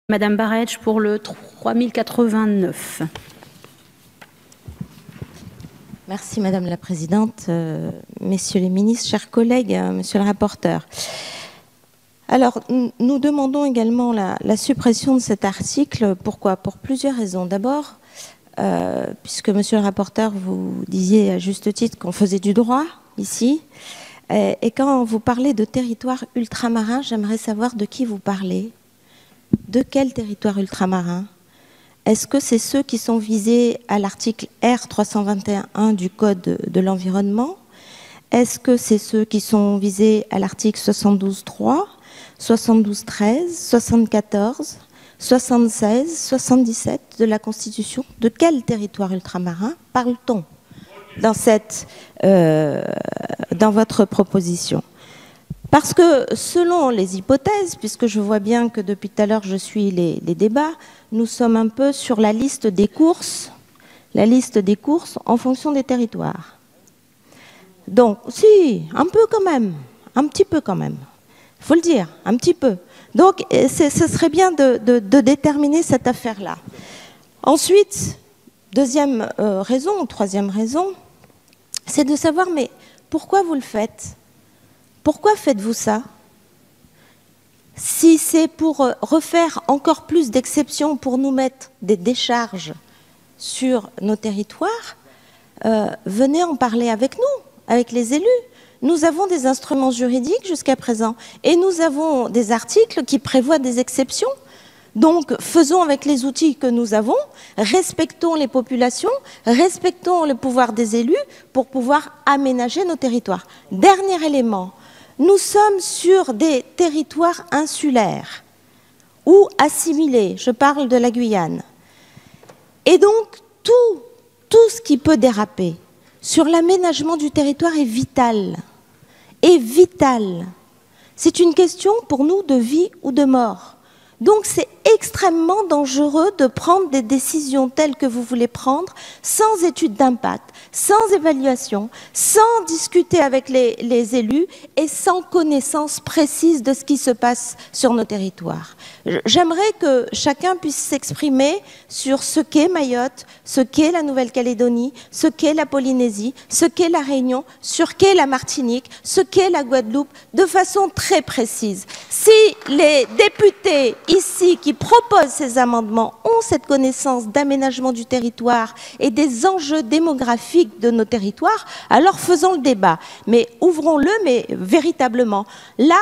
Madame Baretch pour le 3089. Merci Madame la Présidente, Messieurs les ministres, chers collègues, Monsieur le rapporteur. Alors, nous demandons également la suppression de cet article. Pourquoi? Pour plusieurs raisons. D'abord, puisque Monsieur le rapporteur, vous disiez à juste titre qu'on faisait du droit ici, et quand vous parlez de territoire ultramarin, j'aimerais savoir de qui vous parlez. De quel territoire ultramarin? Est-ce que c'est ceux qui sont visés à l'article R321.1 du Code de l'environnement? Est-ce que c'est ceux qui sont visés à l'article 72.3, 72.13, 74, 76, 77 de la Constitution? De quel territoire ultramarin parle-t-on dans votre proposition? Parce que selon les hypothèses, puisque je vois bien que depuis tout à l'heure je suis les débats, nous sommes un peu sur la liste des courses en fonction des territoires. Donc, si, un peu quand même, un petit peu quand même, il faut le dire, un petit peu. Donc, ce serait bien de déterminer cette affaire-là. Ensuite, deuxième raison, ou troisième raison, c'est de savoir, mais pourquoi vous le faites ? Pourquoi faites-vous ça? Si c'est pour refaire encore plus d'exceptions, pour nous mettre des décharges sur nos territoires, venez en parler avec nous, avec les élus. Nous avons des instruments juridiques jusqu'à présent et nous avons des articles qui prévoient des exceptions. Donc, faisons avec les outils que nous avons, respectons les populations, respectons le pouvoir des élus pour pouvoir aménager nos territoires. Dernier élément. Nous sommes sur des territoires insulaires ou assimilés, je parle de la Guyane. Et donc, tout ce qui peut déraper sur l'aménagement du territoire est vital. Est vital. C'est une question pour nous de vie ou de mort. Donc c'est extrêmement dangereux de prendre des décisions telles que vous voulez prendre sans étude d'impact, sans évaluation, sans discuter avec les élus et sans connaissance précise de ce qui se passe sur nos territoires. J'aimerais que chacun puisse s'exprimer sur ce qu'est Mayotte, ce qu'est la Nouvelle-Calédonie, ce qu'est la Polynésie, ce qu'est la Réunion, sur qu'est la Martinique, ce qu'est la Guadeloupe, de façon très précise. Si les députés ici qui proposent ces amendements ont cette connaissance d'aménagement du territoire et des enjeux démographiques de nos territoires, alors faisons le débat. Mais ouvrons-le, mais véritablement. Là,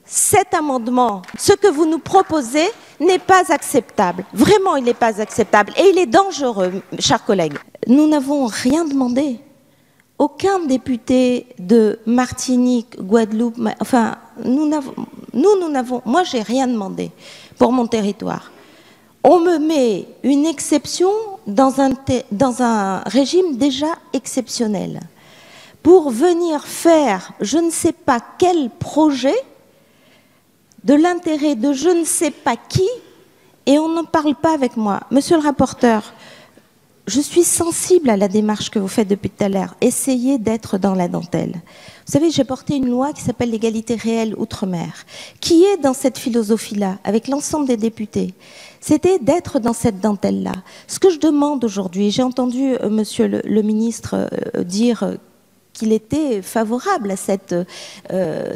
cet amendement, ce que vous nous proposez, n'est pas acceptable. Vraiment, il n'est pas acceptable. Et il est dangereux, chers collègues. Nous n'avons rien demandé. Aucun député de Martinique, Guadeloupe, enfin, moi, j'ai rien demandé pour mon territoire. On me met une exception dans un régime déjà exceptionnel pour venir faire je ne sais pas quel projet de l'intérêt de je ne sais pas qui, et on n'en parle pas avec moi. Monsieur le rapporteur, je suis sensible à la démarche que vous faites depuis tout à l'heure. Essayez d'être dans la dentelle. Vous savez, j'ai porté une loi qui s'appelle l'égalité réelle outre-mer, qui est dans cette philosophie-là, avec l'ensemble des députés. C'était d'être dans cette dentelle-là. Ce que je demande aujourd'hui, j'ai entendu monsieur le ministre dire qu'il était favorable à cette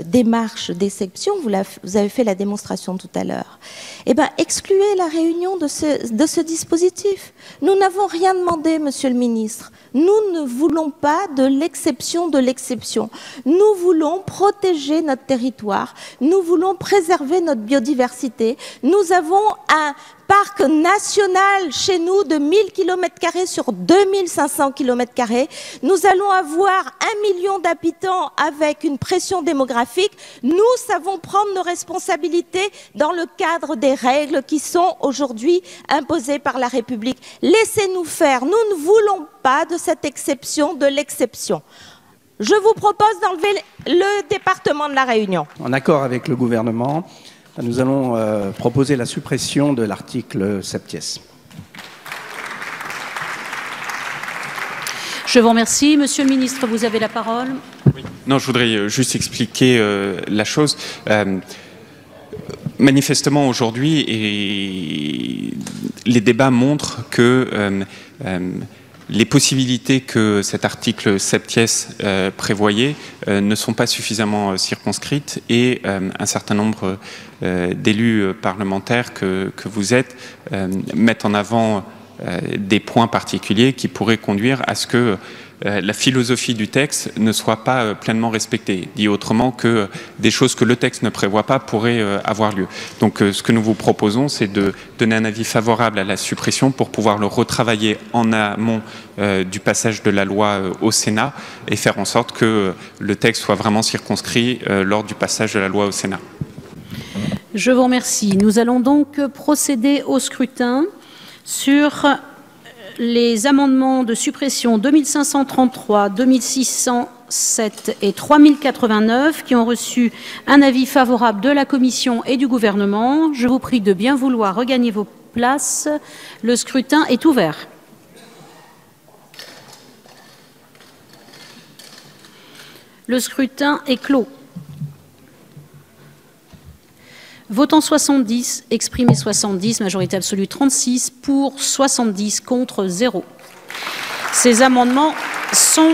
démarche d'exception. Vous avez fait la démonstration tout à l'heure. Eh bien, excluez la Réunion de ce dispositif. Nous n'avons rien demandé, monsieur le ministre. Nous ne voulons pas de l'exception de l'exception. Nous voulons protéger notre territoire. Nous voulons préserver notre biodiversité. Nous avons un parc national chez nous de 1000 km² sur 2500 km². Nous allons avoir 1 million d'habitants avec une pression démographique. Nous savons prendre nos responsabilités dans le cadre des règles qui sont aujourd'hui imposées par la République. Laissez-nous faire. Nous ne voulons pas de cette exception de l'exception. Je vous propose d'enlever le département de la Réunion. En accord avec le gouvernement, nous allons proposer la suppression de l'article 7. Je vous remercie. Monsieur le ministre, vous avez la parole. Oui. Non, je voudrais juste expliquer la chose. manifestement aujourd'hui, les débats montrent que les possibilités que cet article septies prévoyait ne sont pas suffisamment circonscrites et un certain nombre d'élus parlementaires que vous êtes mettent en avant des points particuliers qui pourraient conduire à ce que la philosophie du texte ne soit pas pleinement respectée. Dit autrement, que des choses que le texte ne prévoit pas pourraient avoir lieu. Donc ce que nous vous proposons, c'est de donner un avis favorable à la suppression pour pouvoir le retravailler en amont du passage de la loi au Sénat et faire en sorte que le texte soit vraiment circonscrit lors du passage de la loi au Sénat. Je vous remercie. Nous allons donc procéder au scrutin sur les amendements de suppression 2533, 2607 et 3089 qui ont reçu un avis favorable de la Commission et du Gouvernement. Je vous prie de bien vouloir regagner vos places. Le scrutin est ouvert. Le scrutin est clos. Votant 70, exprimé 70, majorité absolue 36, pour 70, contre 0. Ces amendements sont